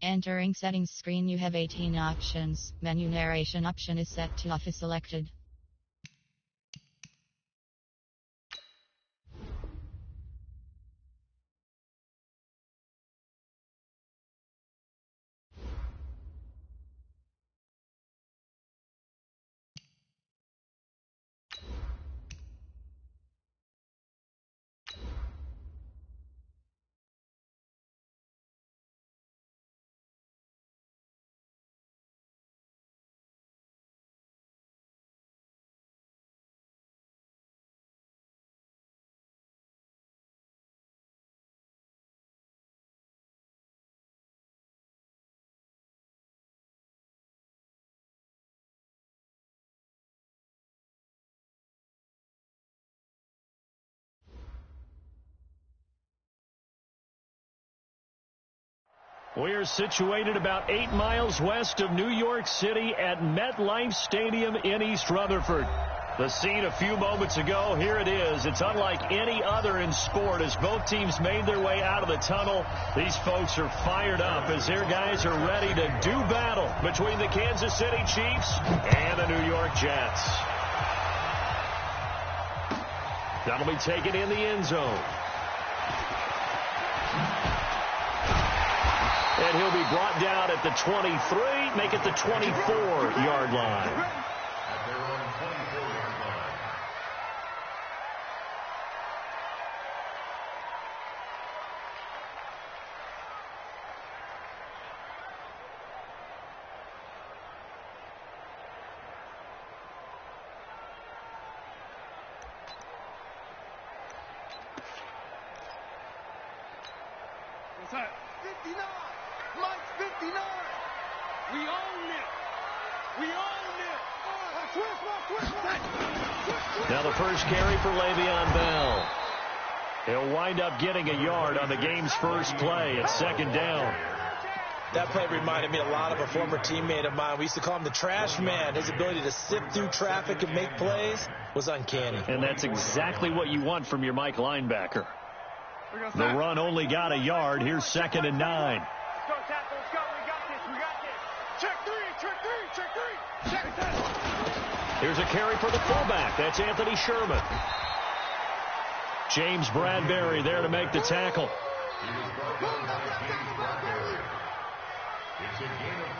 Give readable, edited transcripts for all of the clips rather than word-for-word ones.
Entering settings screen, you have 18 options. Menu narration option is set to off is selected. We're situated about 8 miles west of New York City at MetLife Stadium in East Rutherford. The scene a few moments ago, here it is. It's unlike any other in sport as both teams made their way out of the tunnel. These folks are fired up as their guys are ready to do battle between the Kansas City Chiefs and the New York Jets. That'll be taken in the end zone. And he'll be brought down at the 23, make it the 24-yard line. What's that? 59! Mike 59! We own it! We own it! Now the first carry for Le'Veon Bell. He'll wind up getting a yard on the game's first play at second down. That play reminded me a lot of a former teammate of mine. We used to call him the trash man. His ability to sift through traffic and make plays was uncanny. And that's exactly what you want from your Mike linebacker. The run only got a yard. Here's 2nd and 9. Let's go, tackle. Let's go. We got this. We got this. Check three. Check three. Check three. Check three. Here's a carry for the fullback. That's Anthony Sherman. James Bradbury there to make the tackle. It's a gain of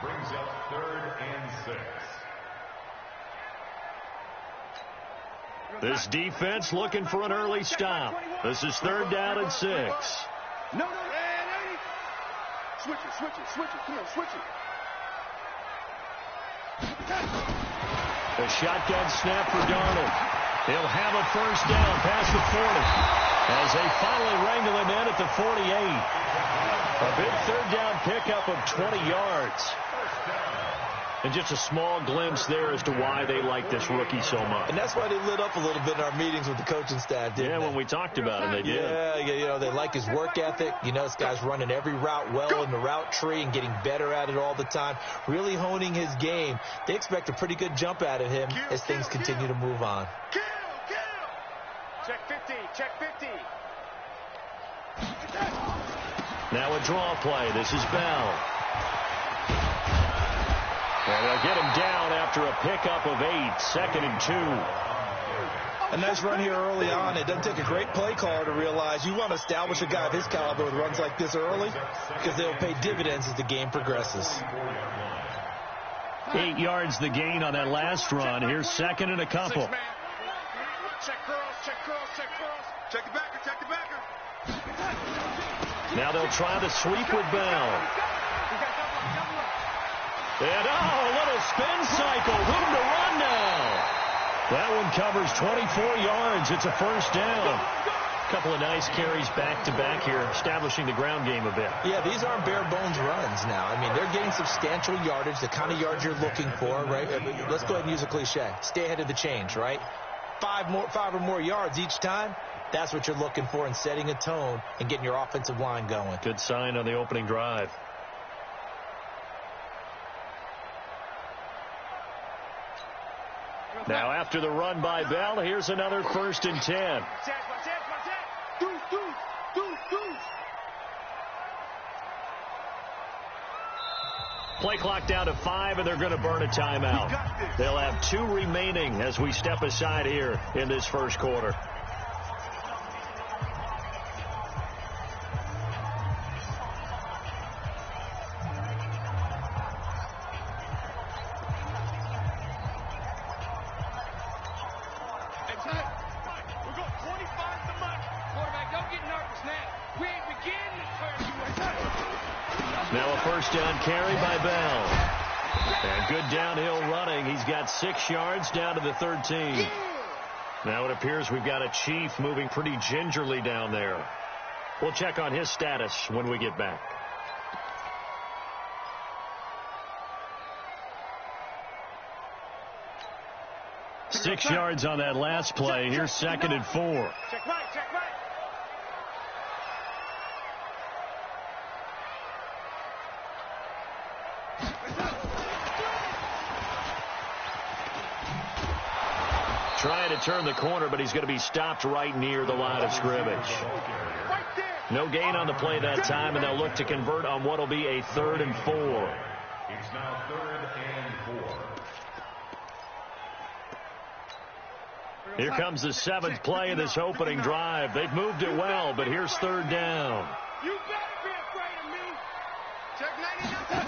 4. Brings up 3rd and 6. This defense looking for an early stop. This is 3rd down and 6. No. Switch it. Come on, switch it. The shotgun snap for Darnold. He'll have a first down past the 40 as they finally wrangle him in at the 48. A big 3rd down pickup of 20 yards. And just a small glimpse there as to why they like this rookie so much. And that's why they lit up a little bit in our meetings with the coaching staff, didn't they? When we talked about it, they did. Yeah, they like his work ethic. You know, this guy's running every route well in the route tree and getting better at it all the time, really honing his game. They expect a pretty good jump out of him as things continue to move on. Kill. Check 50. Check 50. Now a draw play. This is Bell. And they'll get him down after a pickup of 8, 2nd and 2. A nice run here early on. It doesn't take a great play caller to realize you want to establish a guy of his caliber with runs like this early because they'll pay dividends as the game progresses. 8 yards the gain on that last run. Here's 2nd and a couple. Check curls. Check the backer. Now they'll try the sweep with Bell. And, a little spin cycle. Room to run now. That one covers 24 yards. It's a first down. A couple of nice carries back-to-back here, establishing the ground game a bit. Yeah, these aren't bare-bones runs now. I mean, they're getting substantial yardage, the kind of yards you're looking for, right? Let's go ahead and use a cliche. Stay ahead of the change, right? 5 or more yards each time. That's what you're looking for in setting a tone and getting your offensive line going. Good sign on the opening drive. Now after the run by Bell, here's another 1st and 10. Play clock down to 5, and they're going to burn a timeout. They'll have 2 remaining as we step aside here in this first quarter. Now a first down carry by Bell. And good downhill running. He's got 6 yards down to the 13. Now it appears we've got a Chief moving pretty gingerly down there. We'll check on his status when we get back. Six yards on that last play. Here's 2nd and 4. Check right, check right. Trying to turn the corner, but he's going to be stopped right near the line of scrimmage. No gain on the play that time, and they'll look to convert on what will be a 3rd and 4. It's now 3rd and 4. Here comes the 7th play of this opening drive. They've moved it well, but here's 3rd down. You better be afraid of me. Check 99.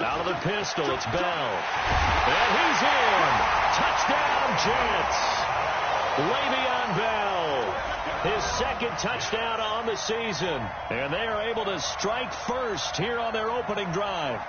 Out of the pistol, it's Bell. And he's in. Touchdown, Jets. Le'Veon Bell. His 2nd touchdown on the season. And they are able to strike first here on their opening drive.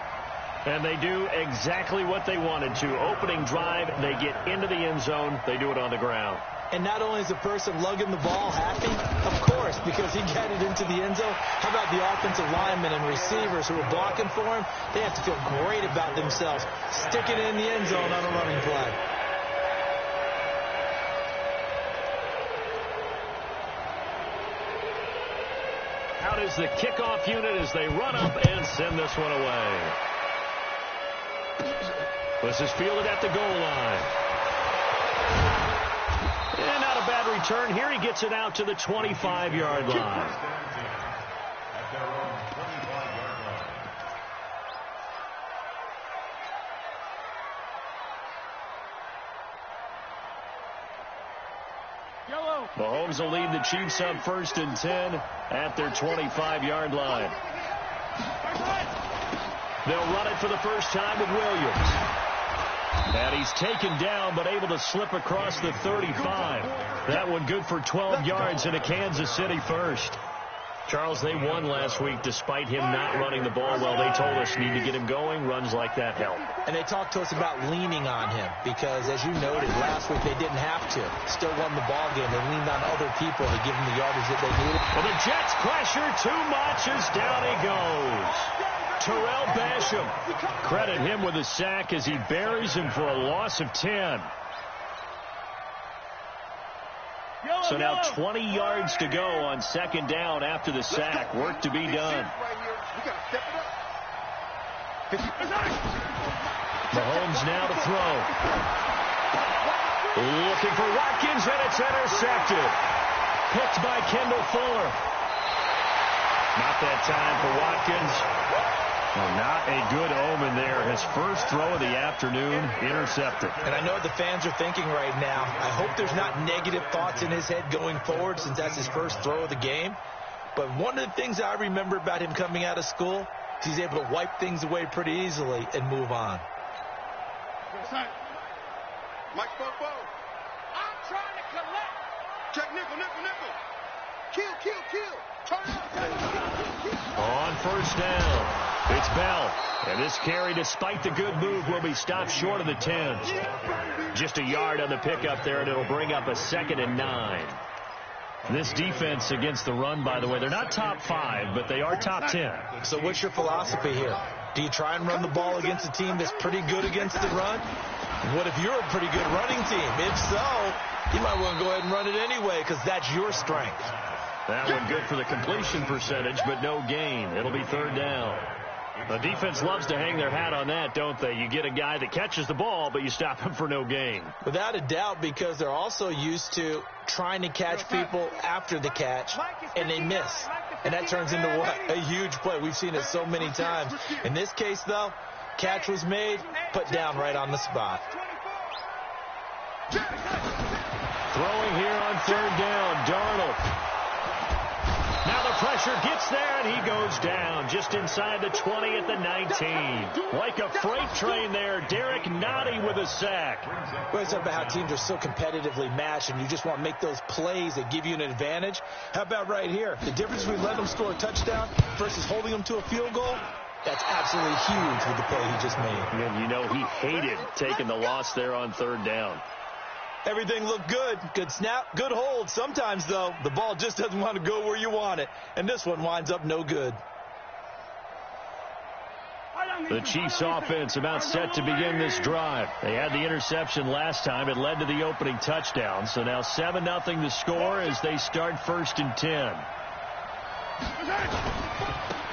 And they do exactly what they wanted to. Opening drive, they get into the end zone. They do it on the ground. And not only is the person lugging the ball happy, of course, because he got it into the end zone. How about the offensive linemen and receivers who are blocking for him? They have to feel great about themselves, sticking it in the end zone on a running play. Out is the kickoff unit as they run up and send this one away. This is fielded at the goal line. And not a bad return here. He gets it out to the 25-yard line. At their own 25-yard line. Mahomes will lead the Chiefs up 1st and 10 at their 25-yard line. They'll run it for the first time with Williams. And he's taken down, but able to slip across the 35. That one good for 12 yards and a Kansas City first. Charles, they won last week despite him not running the ball well. They told us need to get him going. Runs like that help. And they talked to us about leaning on him because, as you noted, last week they didn't have to. Still won the ball game. They leaned on other people to give them the yardage that they needed. Well, the Jets pressure too much as down he goes. Terrell Basham. Credit him with a sack as he buries him for a loss of 10. So now 20 yards to go on 2nd down after the sack. Work to be done. Mahomes now to throw. Looking for Watkins, and it's intercepted. Picked by Kendall Fuller. Not that time for Watkins. Well, not a good omen there. His first throw of the afternoon, intercepted. And I know what the fans are thinking right now. I hope there's not negative thoughts in his head going forward since that's his first throw of the game. But one of the things I remember about him coming out of school is he's able to wipe things away pretty easily and move on. Mike Bobo. I'm trying to collect. Check nickel, nickel, nickel. Kill, kill, kill. Turn up. On 1st down. It's Bell. And this carry, despite the good move, will be stopped short of the 10. Just a yard on the pickup there, and it'll bring up a 2nd and 9. This defense against the run, by the way, they're not top 5, but they are top 10. So what's your philosophy here? Do you try and run the ball against a team that's pretty good against the run? What if you're a pretty good running team? If so, you might want to go ahead and run it anyway because that's your strength. That one good for the completion percentage, but no gain. It'll be 3rd down. The defense loves to hang their hat on that, don't they? You get a guy that catches the ball, but you stop him for no gain. Without a doubt, because they're also used to trying to catch people after the catch, and they miss. And that turns into what? A huge play. We've seen it so many times. In this case, though, catch was made, put down right on the spot. Throwing here on third down, Darnold. Now the pressure gets there, and he goes down just inside the 20 at the 19. Like a freight train there, Derek Nottie with a sack. Well, it's about how teams are so competitively matched, and you just want to make those plays that give you an advantage. How about right here? The difference between letting them score a touchdown versus holding them to a field goal, that's absolutely huge with the play he just made. And you know he hated taking the loss there on third down. Everything looked good. Good snap, good hold. Sometimes, though, the ball just doesn't want to go where you want it. And this one winds up no good. The Chiefs offense about set to begin this drive. They had the interception last time. It led to the opening touchdown. So now 7-0 the score as they start 1st and 10.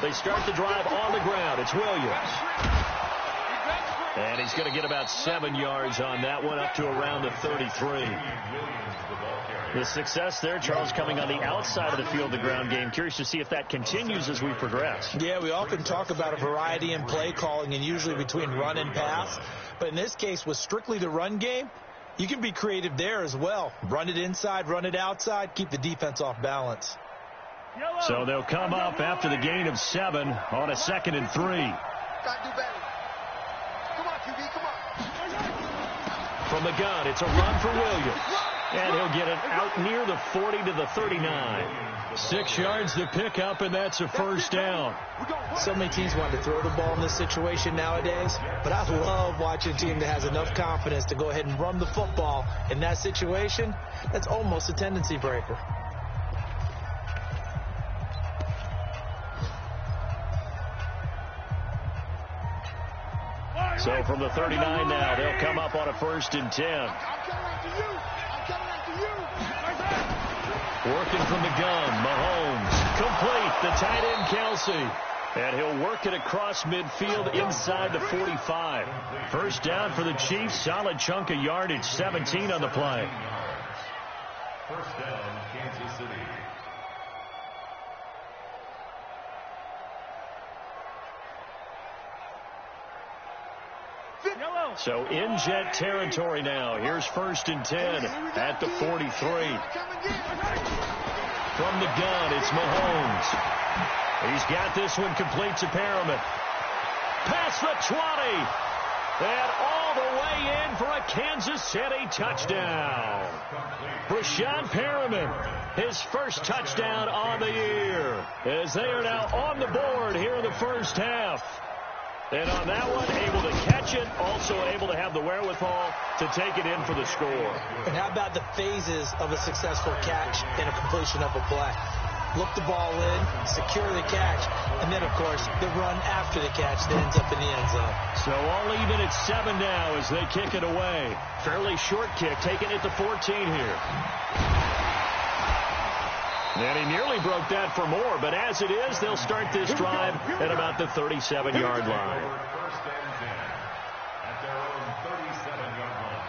They start the drive on the ground. It's Williams. And he's going to get about 7 yards on that one, up to around the 33. The success there, Charles, coming on the outside of the field, the ground game. Curious to see if that continues as we progress. Yeah, we often talk about a variety in play calling and usually between run and pass. But in this case, with strictly the run game, you can be creative there as well. Run it inside, run it outside, keep the defense off balance. So they'll come up after the gain of 7 on a 2nd and 3. Gotta do better. Come on, QB, come on. From the gun, it's a run for Williams. And he'll get it out near the 40 to the 39. 6 yards to pick up, and that's a 1st down. So many teams want to throw the ball in this situation nowadays, but I love watching a team that has enough confidence to go ahead and run the football in that situation. That's almost a tendency breaker. So from the 39 now, they'll come up on a 1st and 10. Working from the gun, Mahomes. Complete, the tight end, Kelsey. And he'll work it across midfield inside the 45. 1st down for the Chiefs. Solid chunk of yardage, 17 on the play. 1st down, Kansas City. So in Jet territory now. Here's 1st and 10 at the 43. From the gun, it's Mahomes. He's got this one complete to Perriman. Past the 20. And all the way in for a Kansas City touchdown. Breshad Perriman, his 1st touchdown on the year. As they are now on the board here in the 1st half. And on that one, able to catch it, also able to have the wherewithal to take it in for the score. And how about the phases of a successful catch and a completion of a play? Look the ball in, secure the catch, and then, of course, the run after the catch that ends up in the end zone. So all even at 7 now as they kick it away. Fairly short kick, taking it to 14 here. And he nearly broke that for more, but as it is, they'll start this drive at about the 37-yard line. 1st and 10 at their own 37-yard line.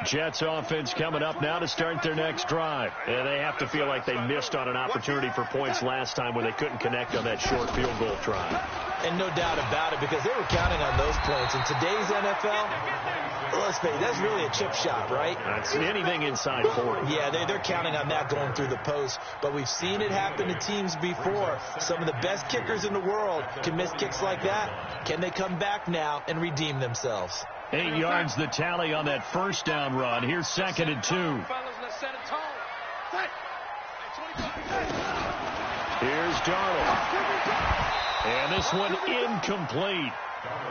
Jets offense coming up now to start their next drive. And they have to feel like they missed on an opportunity for points last time when they couldn't connect on that short field goal try. And no doubt about it, because they were counting on those points. In today's NFL, let's face it, that's really a chip shot, right? That's anything inside 40. Yeah, they're counting on that going through the post. But we've seen it happen to teams before. Some of the best kickers in the world can miss kicks like that. Can they come back now and redeem themselves? 8 yards the tally on that 1st down run. Here's 2nd and 2. Here's Darnold. And this one incomplete.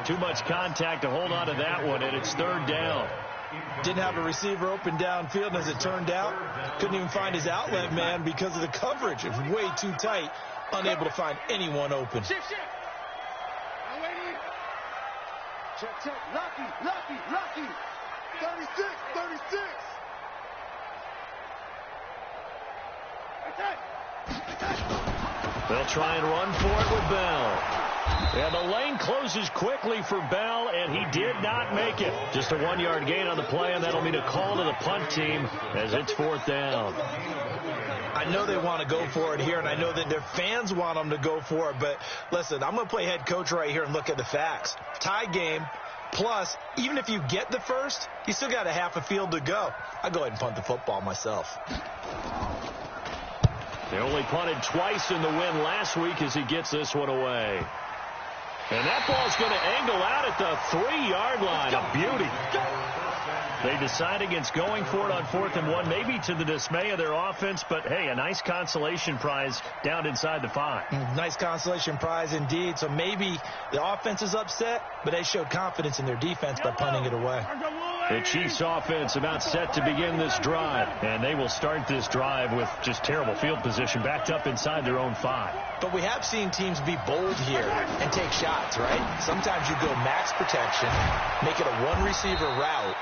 Too much contact to hold on to that one, and it's 3rd down. Didn't have a receiver open downfield, and as it turned out, couldn't even find his outlet man because of the coverage. It was way too tight, unable to find anyone open. Shift. Check. Lucky. 36. They'll try and run for it with Bell. And the lane closes quickly for Bell, and he did not make it. Just a 1-yard gain on the play, and that'll mean a call to the punt team as it's 4th down. I know they want to go for it here, and I know that their fans want them to go for it. But, listen, I'm going to play head coach right here and look at the facts. Tie game, plus, even if you get the first, you still got a half a field to go. I'll go ahead and punt the football myself. They only punted twice in the win last week as he gets this one away. And that ball's going to angle out at the 3-yard line. A beauty. They decide against going for it on 4th and 1, maybe to the dismay of their offense, but, hey, a nice consolation prize down inside the 5. Nice consolation prize indeed. So maybe the offense is upset, but they showed confidence in their defense by punting it away. The Chiefs offense about set to begin this drive, and they will start this drive with just terrible field position backed up inside their own 5. But we have seen teams be bold here and take shots, right? Sometimes you go max protection, make it a one-receiver route,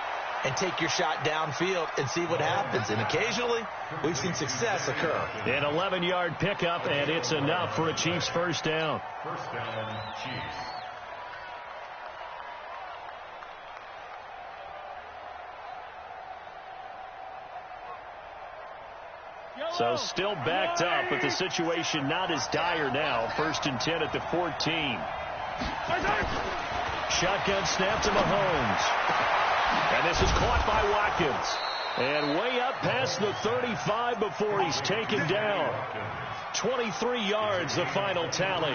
and take your shot downfield and see what happens. And occasionally, we've seen success occur. An 11-yard pickup, and it's enough for a Chiefs first down. First down, Chiefs. So still backed up, but the situation not as dire now. 1st and 10 at the 14. Shotgun snap to Mahomes. And this is caught by Watkins. And way up past the 35 before he's taken down. 23 yards, the final tally.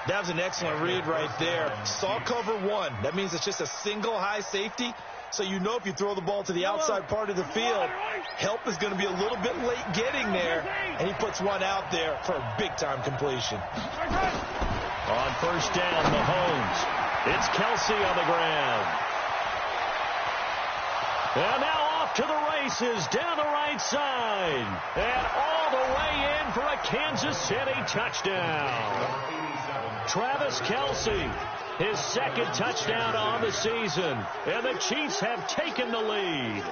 That was an excellent read right there. Saw cover 1. That means it's just a single high safety. So you know if you throw the ball to the outside part of the field, help is going to be a little bit late getting there. And he puts one out there for a big-time completion. On 1st down, Mahomes. It's Kelsey on the ground. And now off to the races down the right side. And all the way in for a Kansas City touchdown. Travis Kelsey, his 2nd touchdown on the season. And the Chiefs have taken the lead.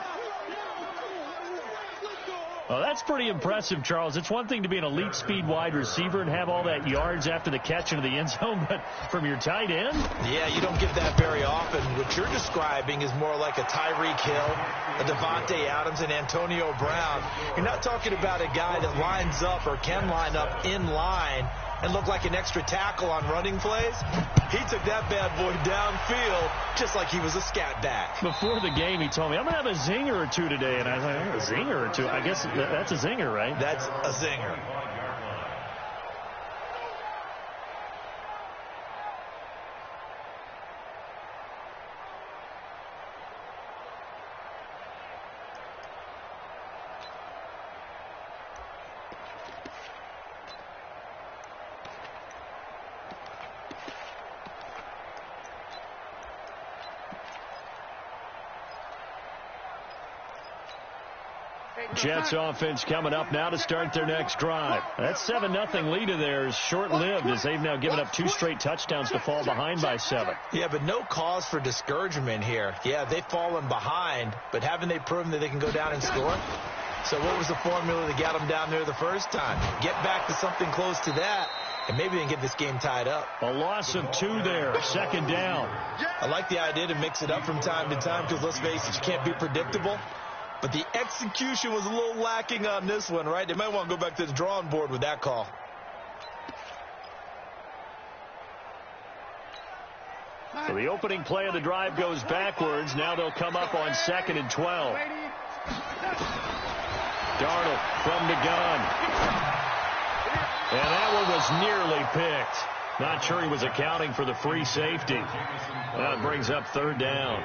Well, that's pretty impressive, Charles. It's one thing to be an elite speed wide receiver and have all that yards after the catch into the end zone, but from your tight end? Yeah, you don't get that very often. What you're describing is more like a Tyreek Hill, a Devontae Adams, and Antonio Brown. You're not talking about a guy that lines up or can line up in line and look like an extra tackle on running plays. He took that bad boy downfield just like he was a scat back. Before the game, he told me, I'm going to have a zinger or two today. And I was like, a zinger or two? I guess that's a zinger, right? That's a zinger. Jets offense coming up now to start their next drive. That 7-0 lead of theirs short-lived as they've now given up 2 straight touchdowns to fall behind by 7. Yeah, but no cause for discouragement here. Yeah, they've fallen behind, but haven't they proven that they can go down and score? So what was the formula that got them down there the first time? Get back to something close to that, and maybe they can get this game tied up. A loss of 2 there, 2nd down. I like the idea to mix it up from time to time because, let's face it, you can't be predictable. But the execution was a little lacking on this one, right? They might want to go back to the drawing board with that call. So the opening play of the drive goes backwards. Now they'll come up on 2nd and 12. Darnold from the gun. And that one was nearly picked. Not sure he was accounting for the free safety. That brings up 3rd down.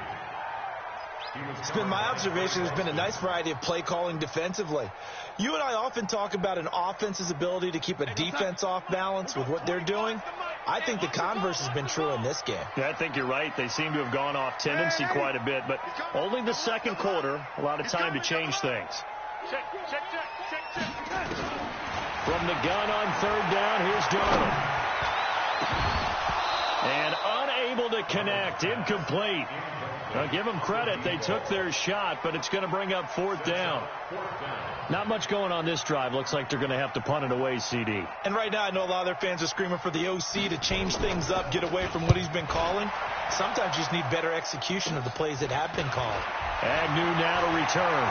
It's been my observation there's been a nice variety of play calling defensively. You and I often talk about an offense's ability to keep a defense off balance with what they're doing. I think the converse has been true in this game. Yeah, I think you're right. They seem to have gone off tendency quite a bit, but only the second quarter, a lot of time to change things. From the gun on third down, here's Darnold. And unable to connect, incomplete. Now, give them credit. They took their shot, but it's going to bring up fourth down. Not much going on this drive. Looks like they're going to have to punt it away, CD. And right now, I know a lot of their fans are screaming for the OC to change things up, get away from what he's been calling. Sometimes you just need better execution of the plays that have been called. Agnew now to return.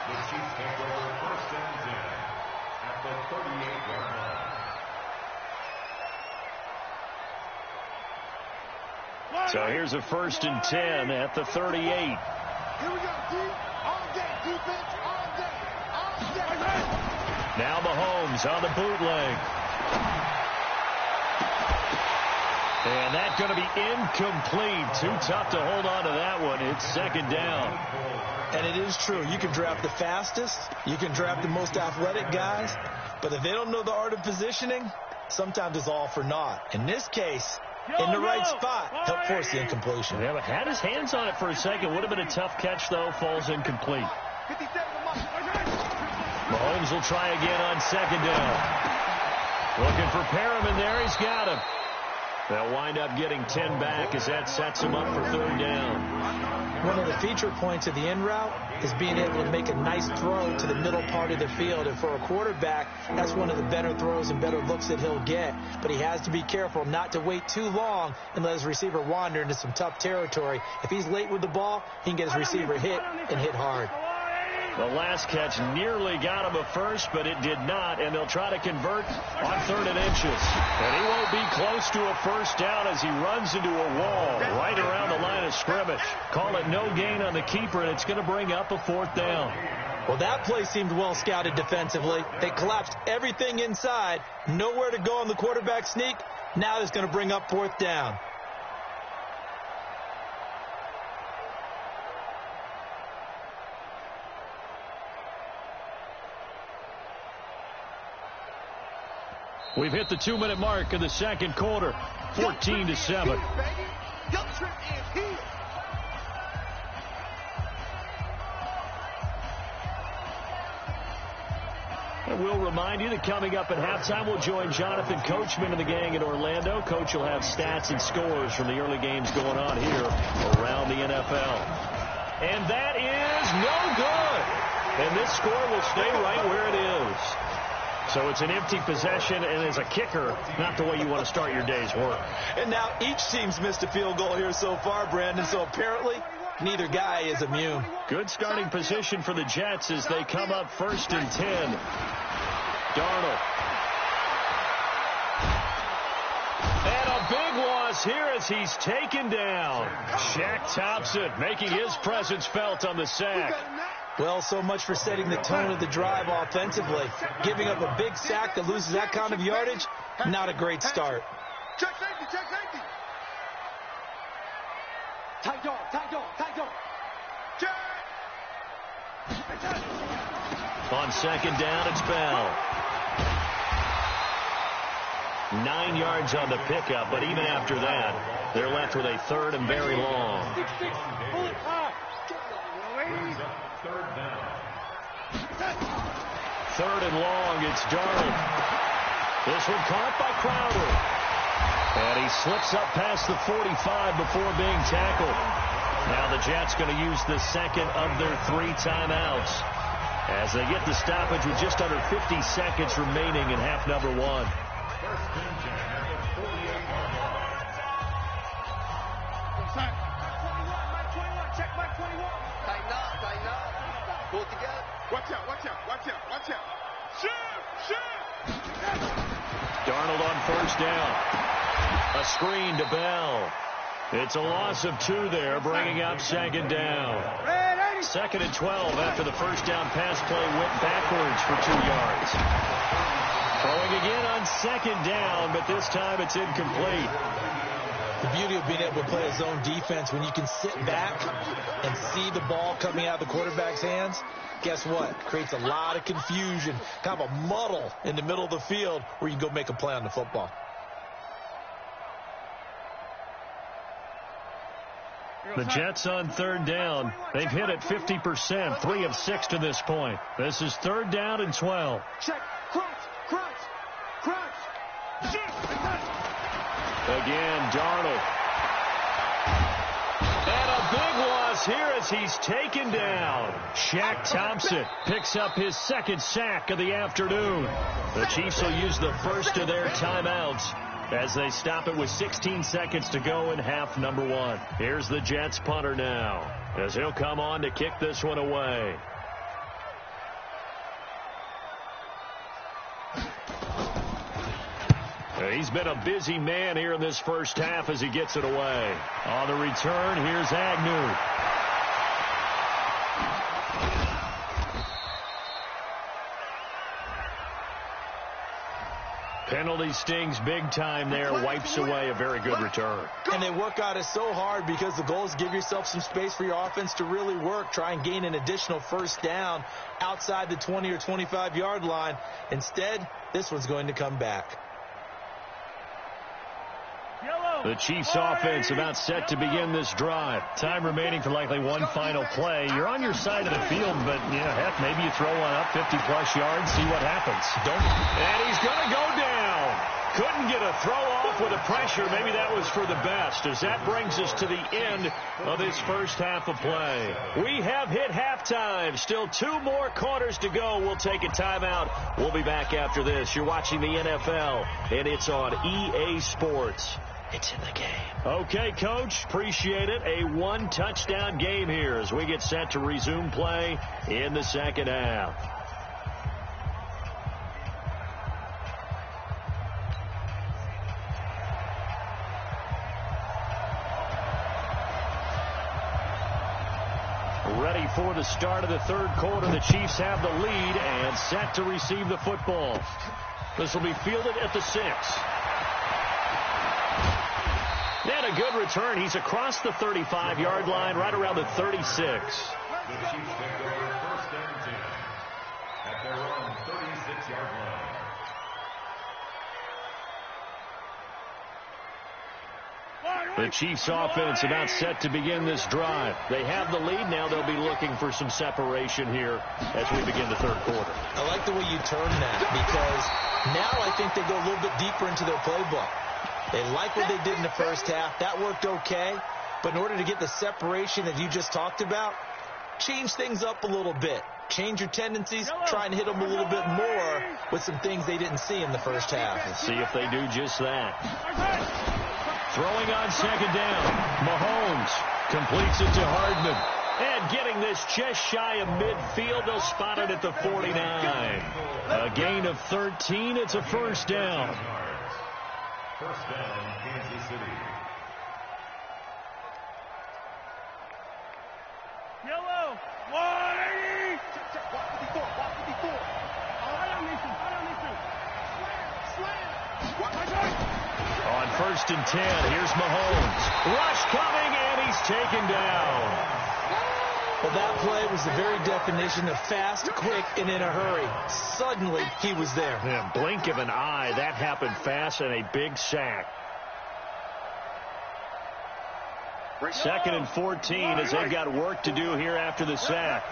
The Chiefs take over first and 10 at the 38-yard line. So here's a first and 10 at the 38. Here we go, D. All day, defense, all day, all day. Now Mahomes on the bootleg. And that's going to be incomplete. Too tough to hold on to that one. It's second down. And it is true. You can draft the fastest. You can draft the most athletic guys. But if they don't know the art of positioning, sometimes it's all for naught. In this case, in the right spot, help force the incompletion. Yeah, but had his hands on it for a second. Would have been a tough catch, though. Falls incomplete. Mahomes will try again on second down. Looking for Perriman there. He's got him. They'll wind up getting 10 back as that sets him up for third down. One of the feature points of the in route is being able to make a nice throw to the middle part of the field. And for a quarterback, that's one of the better throws and better looks that he'll get. But he has to be careful not to wait too long and let his receiver wander into some tough territory. If he's late with the ball, he can get his receiver hit and hit hard. The last catch nearly got him a first, but it did not, and they'll try to convert on third and inches. And he won't be close to a first down as he runs into a wall right around the line of scrimmage. Call it no gain on the keeper, and it's going to bring up a fourth down. Well, that play seemed well scouted defensively. They collapsed everything inside. Nowhere to go on the quarterback sneak. Now it's going to bring up fourth down. We've hit the 2-minute mark of the second quarter, 14-7. And we'll remind you that coming up at halftime, we'll join Jonathan Coachman and the gang in Orlando. Coach will have stats and scores from the early games going on here around the NFL. And that is no good. And this score will stay right where it is. So it's an empty possession, and as a kicker, not the way you want to start your day's work. And now each team's missed a field goal here so far, Brandon, so apparently neither guy is immune. Good starting position for the Jets as they come up first and 10. Darnold. And a big loss here as he's taken down. Shaq Thompson making his presence felt on the sack. Well, so much for setting the tone of the drive offensively. Giving up a big sack that loses that kind of yardage, not a great start. Check safety, check safety. Tight dog, tight dog, tight dog. Check. On second down, it's Bell. 9 yards on the pickup, but even after that, they're left with a third and very long. Third and long, it's Darnold. This one caught by Crowder. And he slips up past the 45 before being tackled. Now the Jets going to use the second of their 3 timeouts as they get the stoppage with just under 50 seconds remaining in half number 1. Check Mike 21. Tighten up, tighten up. Pull it together. Watch out, watch out, watch out, watch out. Shoot! Darnold on first down. A screen to Bell. It's a loss of 2 there, bringing up second down. Second and 12 after the first down pass play went backwards for 2 yards. Throwing again on second down, but this time it's incomplete. The beauty of being able to play a zone defense, when you can sit back and see the ball coming out of the quarterback's hands, guess what? Creates a lot of confusion, kind of a muddle in the middle of the field where you can go make a play on the football. The Jets on third down. They've hit it 50%, 3 of 6 to this point. This is third down and 12. Check. Crunch. Again, Darnold. And a big loss here as he's taken down. Shaq Thompson picks up his second sack of the afternoon. The Chiefs will use the first of their timeouts as they stop it with 16 seconds to go in half number 1. Here's the Jets punter now as he'll come on to kick this one away. He's been a busy man here in this first half as he gets it away. On the return, here's Agnew. Penalty stings big time there, wipes away a very good return. And they work on it so hard because the goal is give yourself some space for your offense to really work. Try and gain an additional first down outside the 20 or 25-yard line. Instead, this one's going to come back. The Chiefs offense about set to begin this drive. Time remaining for likely one final play. You're on your side of the field, but, yeah, heck, maybe you throw one up 50-plus yards, see what happens. And he's going to go down. Couldn't get a throw off with the pressure. Maybe that was for the best, as that brings us to the end of this first half of play. We have hit halftime. Still 2 more quarters to go. We'll take a timeout. We'll be back after this. You're watching the NFL, and it's on EA Sports. It's in the game. Okay, Coach. Appreciate it. A 1-touchdown game here as we get set to resume play in the second half. Ready for the start of the third quarter. The Chiefs have the lead and set to receive the football. This will be fielded at the 6. And a good return. He's across the 35-yard line, right around the 36. The Chiefs take over first and 10 at their own 36-yard line. The Chiefs offense about set to begin this drive. They have the lead. Now they'll be looking for some separation here as we begin the third quarter. I like the way you turn that, because now I think they go a little bit deeper into their playbook. They like what they did in the first half. That worked okay. But in order to get the separation that you just talked about, change things up a little bit. Change your tendencies. Try and hit them a little bit more with some things they didn't see in the first half. Let's see if they do just that. Throwing on second down. Mahomes completes it to Hardman. And getting this just shy of midfield. They'll spot it at the 49. A gain of 13. It's a first down. First down, Kansas City. Yellow. 180. Watch 54. Watch 54. I don't need to. Slam. On first and 10, here's Mahomes. Rush coming, and he's taken down. Well, that play was the very definition of fast, quick, and in a hurry. Suddenly, he was there. Yeah, blink of an eye, that happened fast, and a big sack. Second and 14 as they've got work to do here after the sack.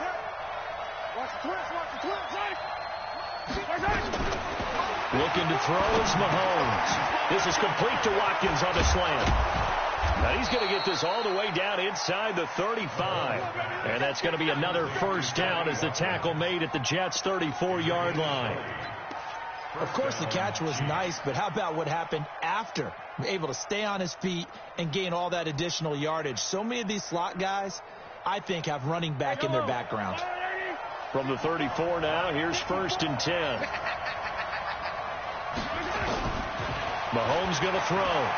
Looking to throw is Mahomes. This is complete to Watkins on the slant. Now he's going to get this all the way down inside the 35. And that's going to be another first down as the tackle made at the Jets' 34-yard line. Of course, the catch was nice, but how about what happened after? Able to stay on his feet and gain all that additional yardage. So many of these slot guys, I think, have running back in their background. From the 34 now, here's first and 10. Mahomes going to throw.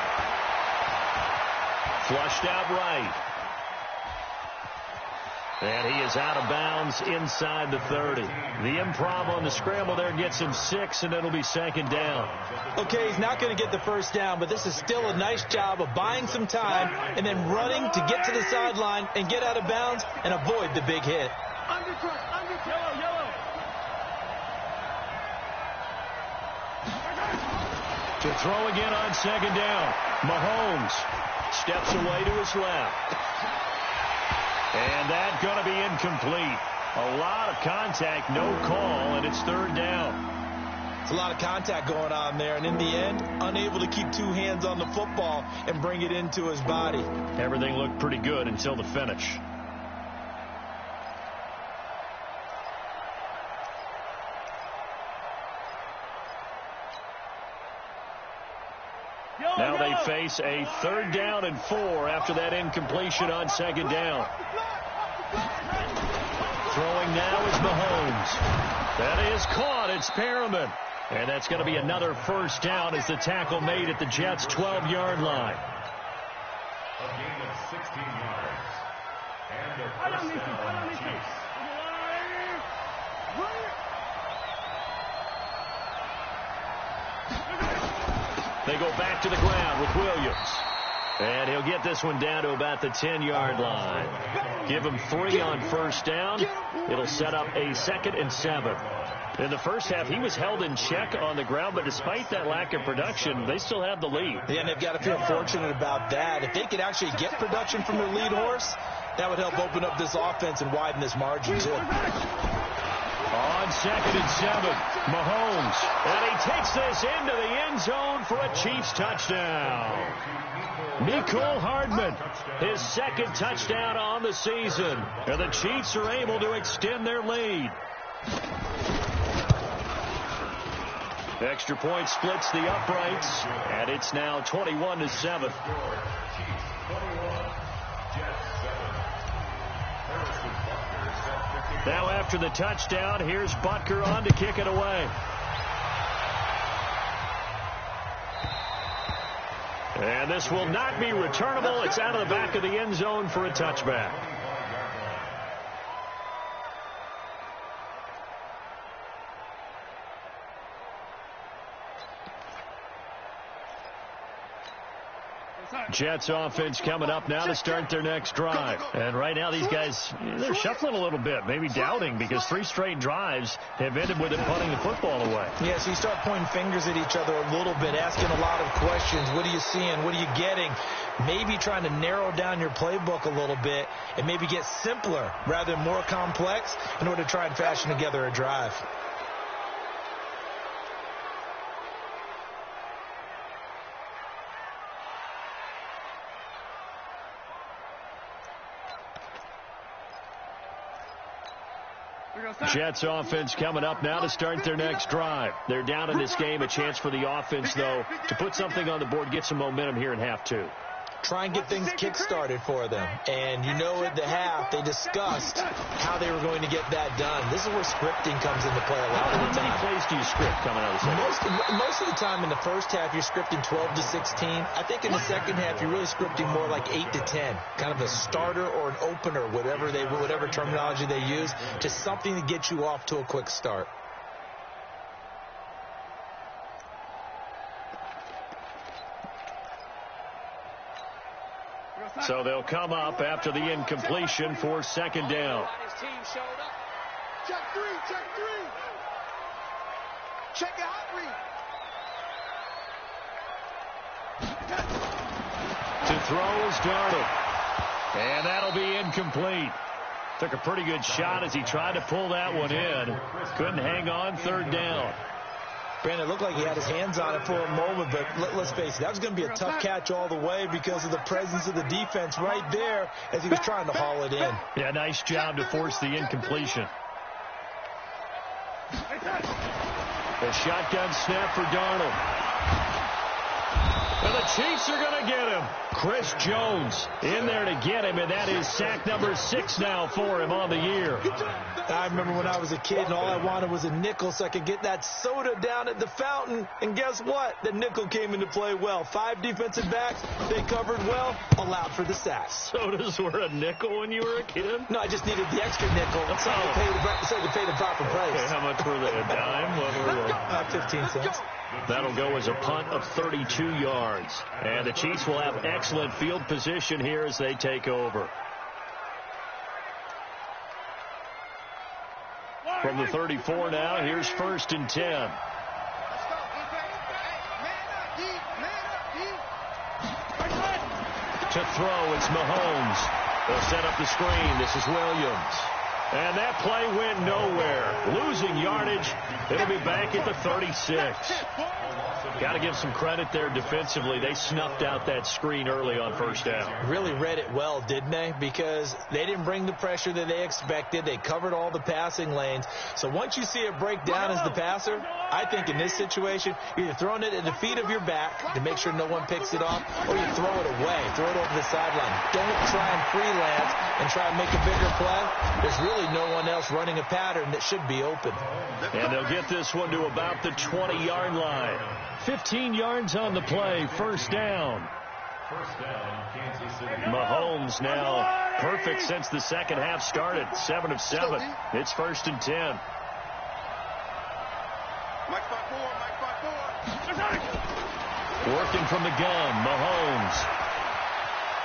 Flushed out right. And he is out of bounds inside the 30. The improv on the scramble there gets him 6, and it'll be second down. Okay, he's not going to get the first down, but this is still a nice job of buying some time and then running to get to the sideline and get out of bounds and avoid the big hit. Yellow. To throw again on second down. Mahomes steps away to his left. And that's going to be incomplete. A lot of contact, no call, and it's third down. It's a lot of contact going on there, and in the end, unable to keep two hands on the football and bring it into his body. Everything looked pretty good until the finish. Now they face a third down and 4 after that incompletion on second down. Throwing now is Mahomes. That is caught. It's Perriman. And that's going to be another first down as the tackle made at the Jets' 12-yard line. A gain of 16 yards. And a first down, Chiefs. They go back to the ground with Williams. And he'll get this one down to about the 10-yard line. Give him 3 on first down. It'll set up a 2nd and 7. In the first half, he was held in check on the ground, but despite that lack of production, they still have the lead. Yeah, and they've got to feel fortunate about that. If they could actually get production from their lead horse, that would help open up this offense and widen this margin, too. On 2nd and 7, Mahomes. And he takes this into the end zone for a Chiefs touchdown. Mecole Hardman, his 2nd touchdown on the season. And the Chiefs are able to extend their lead. Extra point splits the uprights, and it's now 21-7. Now after the touchdown, here's Butker on to kick it away. And this will not be returnable. It's out of the back of the end zone for a touchback. Jets offense coming up now to start their next drive. And right now these guys, they're shuffling a little bit, maybe doubting, because 3 straight drives have ended with them punting the football away. Yeah, so you start pointing fingers at each other a little bit, asking a lot of questions. What are you seeing? What are you getting? Maybe trying to narrow down your playbook a little bit and maybe get simpler rather than more complex in order to try and fashion together a drive. Jets offense coming up now to start their next drive. They're down in this game. A chance for the offense, though, to put something on the board, get some momentum here in half 2. Try and get things kick-started for them. And you know at the half, they discussed how they were going to get that done. This is where scripting comes into play a lot of the time. How many plays do you script coming out of the second? Most of the time in the first half, you're scripting 12 to 16. I think in the second half, you're really scripting more like 8 to 10. Kind of a starter or an opener, whatever terminology they use, to something to get you off to a quick start. So they'll come up after the incompletion for second down. Check 3. Check it out, read. To throw is Darnold. And that'll be incomplete. Took a pretty good shot as he tried to pull that one in. Couldn't hang on, third down. Brandon, it looked like he had his hands on it for a moment, but let's face it, that was going to be a tough catch all the way because of the presence of the defense right there as he was trying to haul it in. Yeah, nice job to force the incompletion. The shotgun snap for Darnold. And the Chiefs are going to get him. Chris Jones in there to get him, and that is sack number 6 now for him on the year. I remember when I was a kid and all I wanted was a nickel so I could get that soda down at the fountain. And guess what? The nickel came into play well. 5 defensive backs, they covered well, allowed for the sacks. Sodas were a nickel when you were a kid? No, I just needed the extra nickel so I could pay the proper price. Okay, how much were they? A dime? What were they? 15 cents. That'll go as a punt of 32 yards. And the Chiefs will have excellent field position here as they take over. From the 34 now, here's 1st and 10. To throw, it's Mahomes. They'll set up the screen. This is Williams. And that play went nowhere. Losing yardage. It'll be back at the 36. Got to give some credit there defensively. They snuffed out that screen early on 1st down. Really read it well, didn't they? Because they didn't bring the pressure that they expected. They covered all the passing lanes. So once you see it break down as the passer, I think in this situation, you're either throwing it at the feet of your back to make sure no one picks it off, or you throw it away. Throw it over the sideline. Don't try and freelance and try and make a bigger play. There's really no one else running a pattern that should be open. And they'll get this one to about the 20-yard line. 15 yards on the play, 1st down. Kansas City. Mahomes now perfect since the second half started. 7 of 7. It's 1st and 10. Mike 5-4. Working from the gun, Mahomes.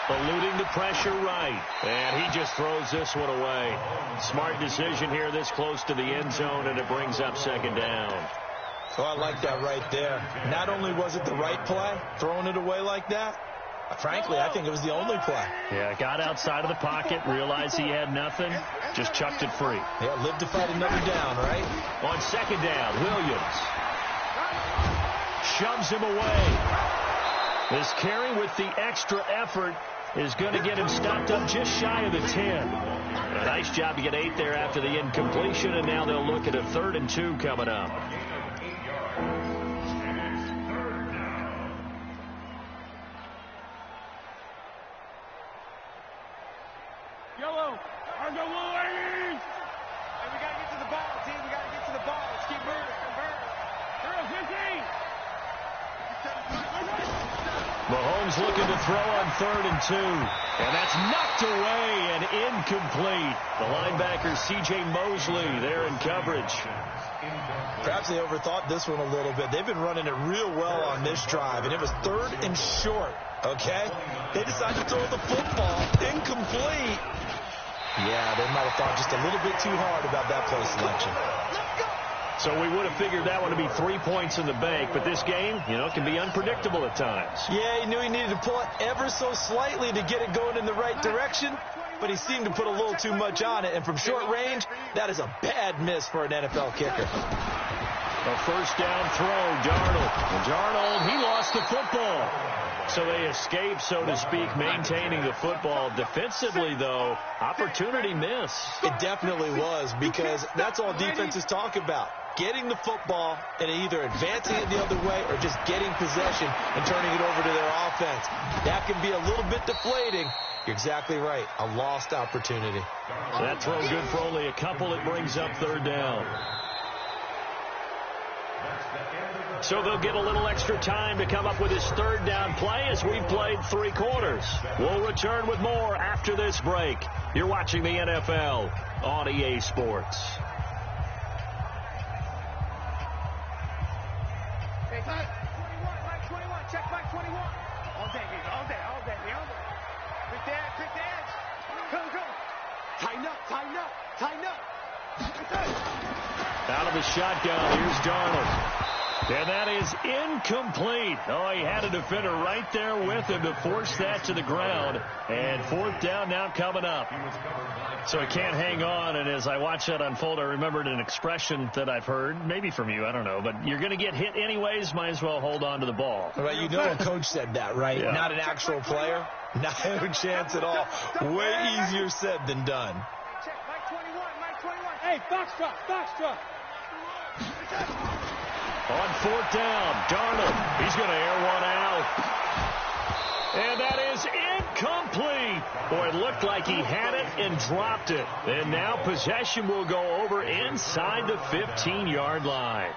Eluding the pressure right. And he just throws this one away. Smart decision here this close to the end zone, and it brings up 2nd down. Oh, I like that right there. Not only was it the right play, throwing it away like that, frankly, I think it was the only play. Yeah, got outside of the pocket, realized he had nothing, just chucked it free. Yeah, live to fight another down, right? On 2nd down, Williams shoves him away. This carry with the extra effort is going to get him stopped up just shy of the 10. A nice job to get 8 there after the incompletion, and now they'll look at a 3rd and 2 coming up. Yellow. Argo Louise. Hey, we got to get to the ball, team. We got to get to the ball. Let's keep moving. Girl, 15. Mahomes looking to throw on 3rd and 2. And that's knocked away and incomplete. The linebacker, C.J. Mosley, there in coverage. Perhaps they overthought this one a little bit. They've been running it real well on this drive, and it was 3rd and short, okay? They decided to throw the football incomplete. Yeah, they might have thought just a little bit too hard about that play selection. So we would have figured that one to be 3 points in the bank, but this game, can be unpredictable at times. Yeah, he knew he needed to pull it ever so slightly to get it going in the right direction, but he seemed to put a little too much on it, and from short range, that is a bad miss for an NFL kicker. A 1st down throw, Darnold. And Darnold, he lost the football. So they escape, so to speak, maintaining the football. Defensively, though, opportunity miss. It definitely was, because that's all defenses talk about. Getting the football and either advancing it the other way or just getting possession and turning it over to their offense. That can be a little bit deflating. You're exactly right. A lost opportunity. So that throw good for only a couple. It brings up 3rd down. So they'll get a little extra time to come up with his 3rd down play as we've played 3 quarters. We'll return with more after this break. You're watching the NFL on EA Sports. Hey, 21, Mike 21, check Mike 21. All day. Quick dance. Go. Tighten up. Out of the shotgun, here's Darnold. And that is incomplete. Oh, he had a defender right there with him to force that to the ground. And 4th down now coming up. So he can't hang on. And as I watch that unfold, I remembered an expression that I've heard, maybe from you, I don't know. But you're going to get hit anyways, might as well hold on to the ball. Well, you know a coach said that, right? Yeah. Not an actual player. No chance at all. Way easier said than done. Check Mike 21. Hey, Foxtrot. On 4th down, Darnold. He's going to air one out. And that is incomplete. Boy, it looked like he had it and dropped it. And now possession will go over inside the 15-yard line.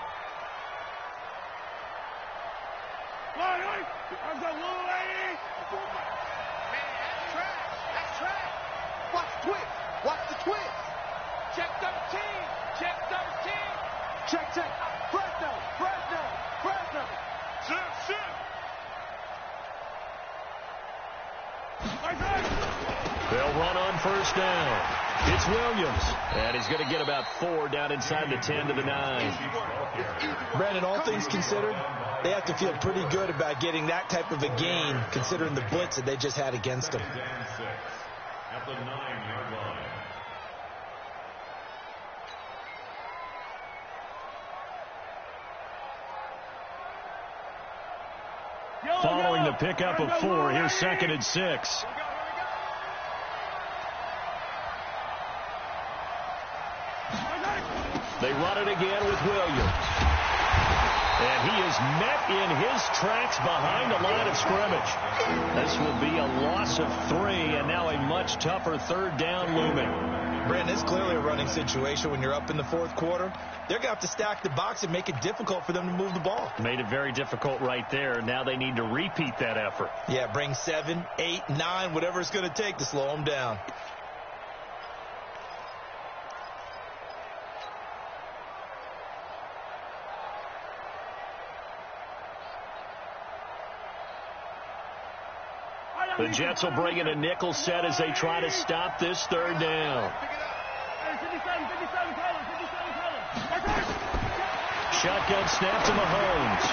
That's track. Watch the twist. Watch the twist. Check 13. Check 13. Check. Fresno. Sit. They'll run on first down. It's Williams. And he's going to get about 4 down inside the 10 to the 9. Brandon, all things considered, they have to feel pretty good about getting that type of a gain, considering the blitz that they just had against them. At the 9-yard line. Following the pickup of 4, here's 2nd and 6. They run it again with Williams. And he is met in his tracks behind the line of scrimmage. This will be a loss of 3, and now a much tougher 3rd down looming. Brandon, it's clearly a running situation when you're up in the 4th quarter. They're going to have to stack the box and make it difficult for them to move the ball. Made it very difficult right there. Now they need to repeat that effort. Yeah, bring 7, 8, 9, whatever it's going to take to slow them down. The Jets will bring in a nickel set as they try to stop this 3rd down. Shotgun snap to Mahomes.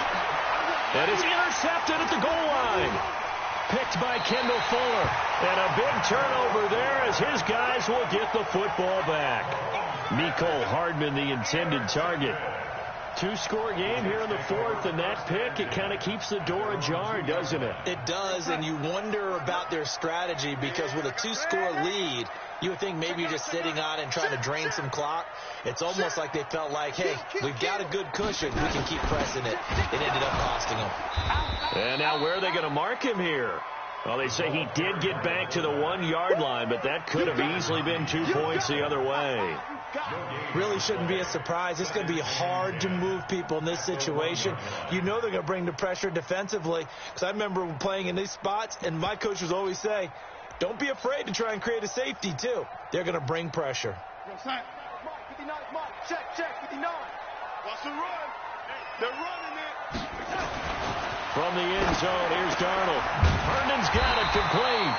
That is intercepted at the goal line. Picked by Kendall Fuller. And a big turnover there as his guys will get the football back. Mecole Hardman, the intended target. 2-score game here in the 4th, and that pick, it kind of keeps the door ajar, doesn't it? It does, and you wonder about their strategy because with a 2-score lead, you would think maybe you're just sitting on it and trying to drain some clock. It's almost like they felt like, hey, we've got a good cushion. We can keep pressing it. It ended up costing them. And now where are they going to mark him here? Well, they say he did get back to the 1-yard line, but that could have easily been 2 points the other way. Really shouldn't be a surprise. It's going to be hard to move people in this situation. You know they're going to bring the pressure defensively. Because I remember playing in these spots, and my coaches always say, don't be afraid to try and create a safety, too. They're going to bring pressure. Mike, 59, Mike. Check, 59. Watch the run. They're running it. From the end zone, here's Darnold. Herndon's got it complete.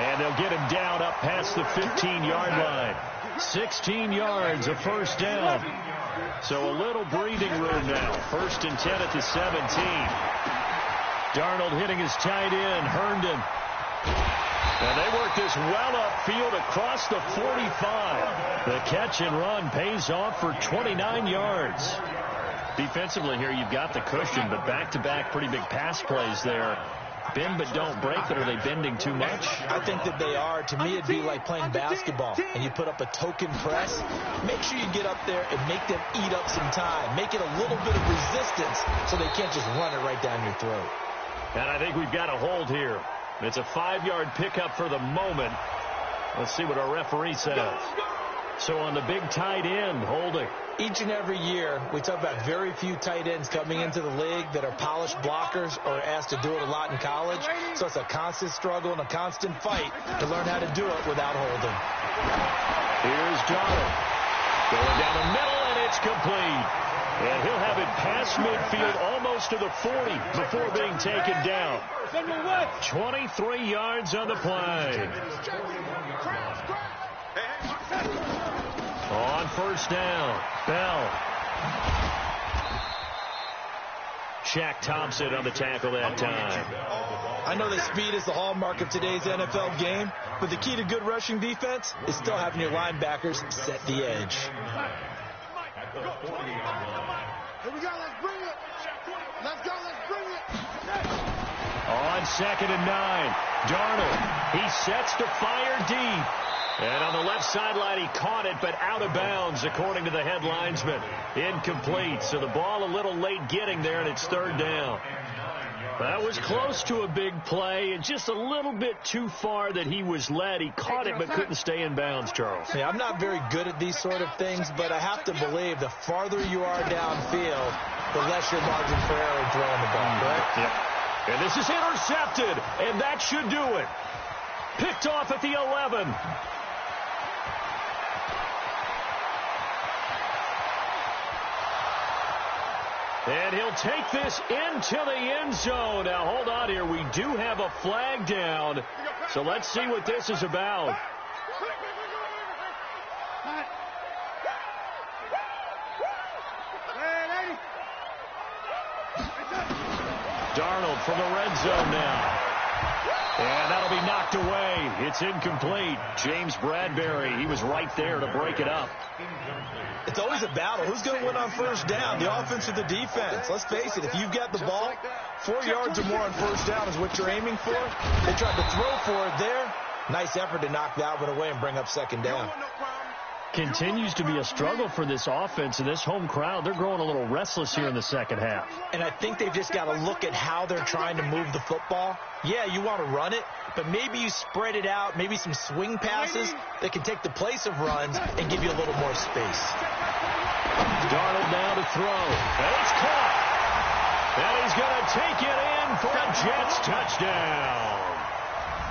And they'll get him down up past the 15-yard line. 16 yards, a first down. So a little breathing room now. 1st and 10 at the 17. Darnold hitting his tight end, Herndon. And they work this well upfield across the 45. The catch and run pays off for 29 yards. Defensively here, you've got the cushion, but back-to-back pretty big pass plays there. Bend but don't break, but are they bending too much? I think that they are. To me, it'd be like playing basketball, and you put up a token press. Make sure you get up there and make them eat up some time. Make it a little bit of resistance so they can't just run it right down your throat. And I think we've got a hold here. It's a 5-yard pickup for the moment. Let's see what our referee says. So on the big tight end, holding. Each and every year, we talk about very few tight ends coming into the league that are polished blockers or asked to do it a lot in college. So it's a constant struggle and a constant fight to learn how to do it without holding. Here's Darnold. Going down the middle, and it's complete. And he'll have it past midfield almost to the 40 before being taken down. 23 yards on the play. On first down, Bell. Shaq Thompson on the tackle that time. I know that speed is the hallmark of today's NFL game, but the key to good rushing defense is still having your linebackers set the edge. Here we go, let's bring it. Let's go, let's bring it. On 2nd and 9, Darnold. He sets to fire deep. And on the left sideline, he caught it, but out of bounds, according to the head linesman. Incomplete. So the ball a little late getting there, and it's 3rd down. That was close to a big play, and just a little bit too far that he was led. He caught it but couldn't stay in bounds, Charles. Yeah, I'm not very good at these sort of things, but I have to believe the farther you are downfield, the less your margin for error in throwing the ball, correct? Yep. And this is intercepted, and that should do it. Picked off at the 11. And he'll take this into the end zone. Now, hold on here. We do have a flag down. So let's see what this is about. Darnold from the red zone now. And that'll be knocked away. It's incomplete. James Bradbury, he was right there to break it up. It's always a battle. Who's going to win on first down, the offense or the defense? Let's face it, if you've got the ball, 4 yards or more on first down is what you're aiming for. They tried to throw for it there. Nice effort to knock that one away and bring up second down. Continues to be a struggle for this offense and this home crowd. They're growing a little restless here in the second half. And I think they've just got to look at how they're trying to move the football. Yeah, you want to run it, but maybe you spread it out, maybe some swing passes that can take the place of runs and give you a little more space. Darnold now to throw. And it's caught. And he's going to take it in for a Jets touchdown.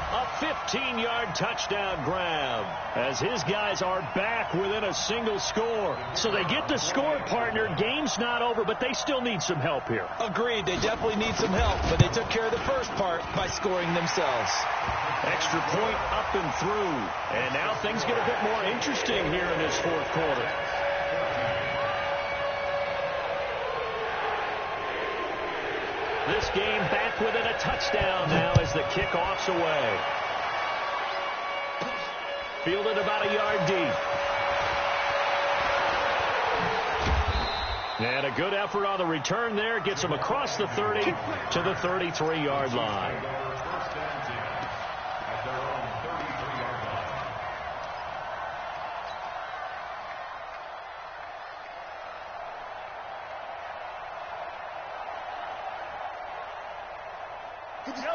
A 15-yard touchdown grab as his guys are back within a single score. So they get the score, partner. Game's not over, but they still need some help here. Agreed. They definitely need some help, but they took care of the first part by scoring themselves. Extra point up and through. And now things get a bit more interesting here in this fourth quarter. This game back within a touchdown now as the kickoff's away. Fielded about a yard deep. And a good effort on the return there. Gets them across the 30 to the 33-yard line.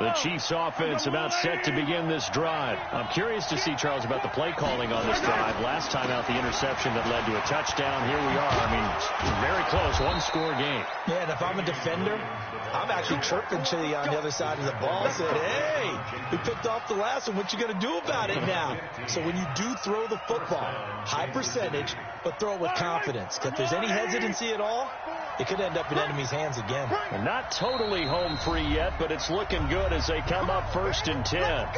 The Chiefs offense about set to begin this drive. I'm curious to see, Charles, about the play calling on this drive. Last time out, the interception that led to a touchdown. Here we are. I mean, very close, one-score game. Yeah, and if I'm a defender, I'm actually chirping to you on the other side of the ball. Said, hey, we picked off the last one. What you going to do about it now? So when you do throw the football, high percentage, but throw it with confidence. If there's any hesitancy at all, it could end up in enemy's hands again. And not totally home free yet, but it's looking good as they come up 1st and 10.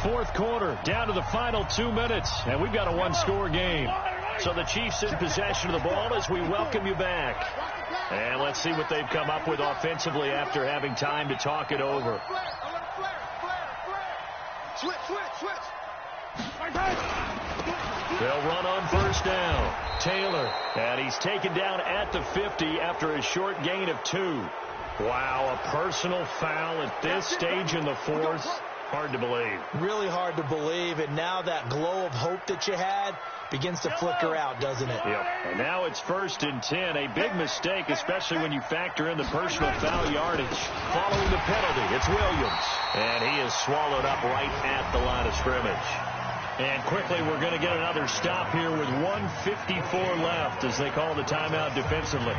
Fourth quarter, down to the final 2 minutes, and we've got a one-score game. So the Chiefs in possession of the ball as we welcome you back. And let's see what they've come up with offensively after having time to talk it over. They'll run on first down. Taylor, and he's taken down at the 50 after a short gain of 2. Wow, a personal foul at this stage in the fourth. Hard to believe. Really hard to believe, and now that glow of hope that you had begins to flicker out, doesn't it? Yep. And now it's 1st and 10. A big mistake, especially when you factor in the personal foul yardage. Following the penalty, it's Williams. And he is swallowed up right at the line of scrimmage. And quickly, we're going to get another stop here with 1:54 left as they call the timeout defensively.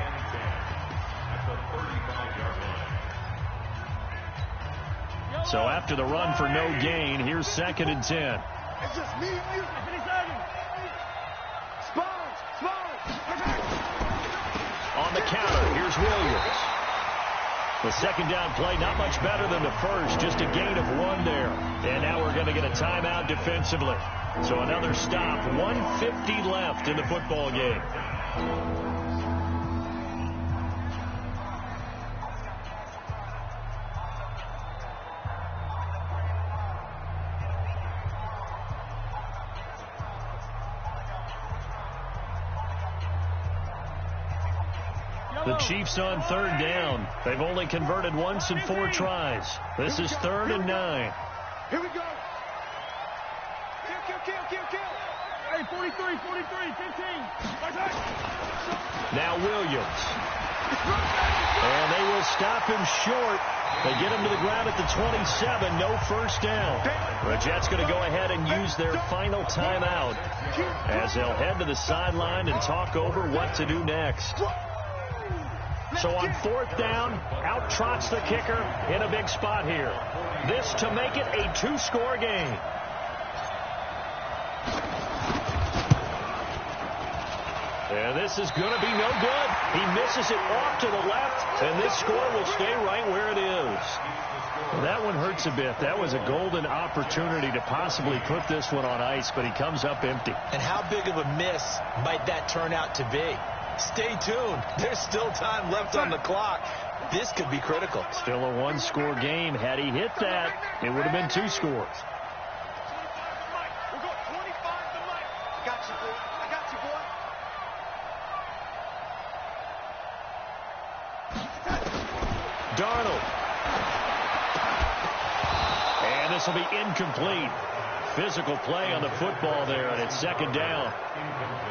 So after the run for no gain, here's 2nd and 10. It's just me and you. On the counter, here's Williams. The second down play, not much better than the first, just a gain of 1 there. And now we're going to get a timeout defensively. So another stop, 1:50 left in the football game. The Chiefs on 3rd down. They've only converted once in 4 tries. This is 3rd and 9. Here we go. Kill. Hey, 43, 15. Now Williams. And they will stop him short They get him to the ground at the 27, no first down. The Jets going to go ahead and use their final timeout as they'll head to the sideline and talk over what to do next. So on fourth down, out trots the kicker in a big spot here. This to make it a two-score game. And this is going to be no good. He misses it off to the left, and this score will stay right where it is. That one hurts a bit. That was a golden opportunity to possibly put this one on ice, but he comes up empty. And how big of a miss might that turn out to be? Stay tuned. There's still time left on the clock. This could be critical. Still a one-score game. Had he hit that, it would have been two scores. Darnold. And this will be incomplete. Physical play on the football there, and it's second down.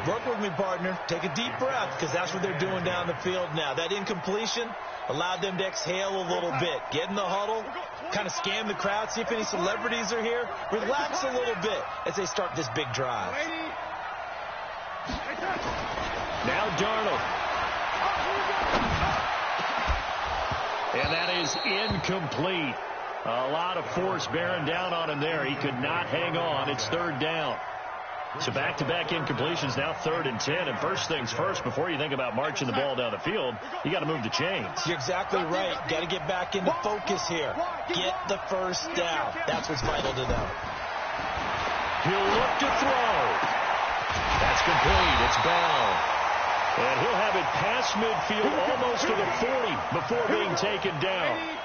Work with me, partner. Take a deep breath, because that's what they're doing down the field now. That incompletion allowed them to exhale a little bit. Get in the huddle, kind of scan the crowd, see if any celebrities are here. Relax a little bit as they start this big drive. Now Darnold. And that is incomplete. A lot of force bearing down on him there. He could not hang on. It's third down. So back-to-back incompletions, now 3rd and 10. And first things first, before you think about marching the ball down the field, you got to move the chains. You're exactly right. Got to get back into focus here. Get the first down. That's what's vital to them. He'll look to throw. That's complete. It's Bell. And he'll have it past midfield almost to the 40 before being taken down.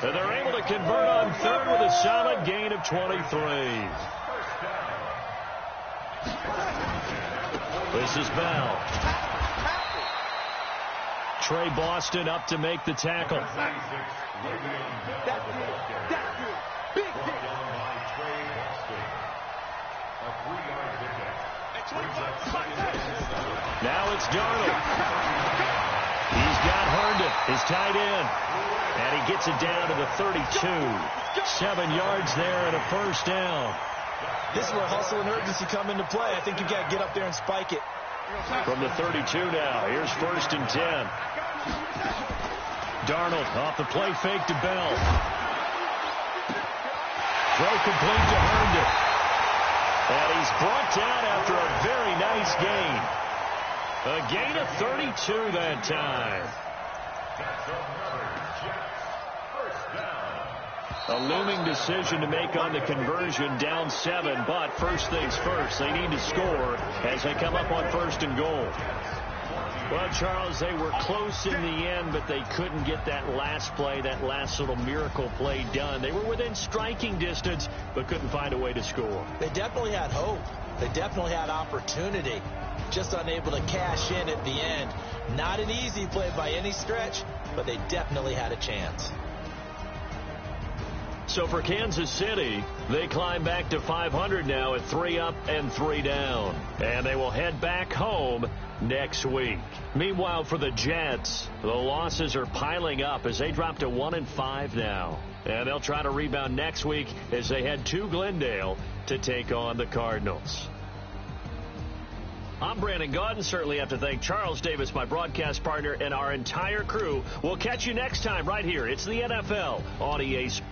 And they're able to convert on third with a solid gain of 23. This is Bell. Trey Boston up to make the tackle. Now it's Darnold. He's got Herndon, his tight end. And he gets it down to the 32. 7 yards there and a first down. This is where hustle and urgency come into play. I think you've got to get up there and spike it. From the 32 now. Here's 1st and 10. Darnold off the play fake to Bell. Throw complete to Herndon. And he's brought down after a very nice gain. A gain of 32 that time. A looming decision to make on the conversion, down 7, but first things first, they need to score as they come up on 1st and goal. Well, Charles, they were close in the end, but they couldn't get that last play, that last little miracle play done. They were within striking distance, but couldn't find a way to score. They definitely had hope. They definitely had opportunity. Just unable to cash in at the end. Not an easy play by any stretch, but they definitely had a chance. So for Kansas City, they climb back to 500 now at 3 up and 3 down. And they will head back home next week. Meanwhile, for the Jets, the losses are piling up as they drop to 1-5 now. And they'll try to rebound next week as they head to Glendale to take on the Cardinals. I'm Brandon Gaudin. Certainly have to thank Charles Davis, my broadcast partner, and our entire crew. We'll catch you next time right here. It's the NFL on EA Sports.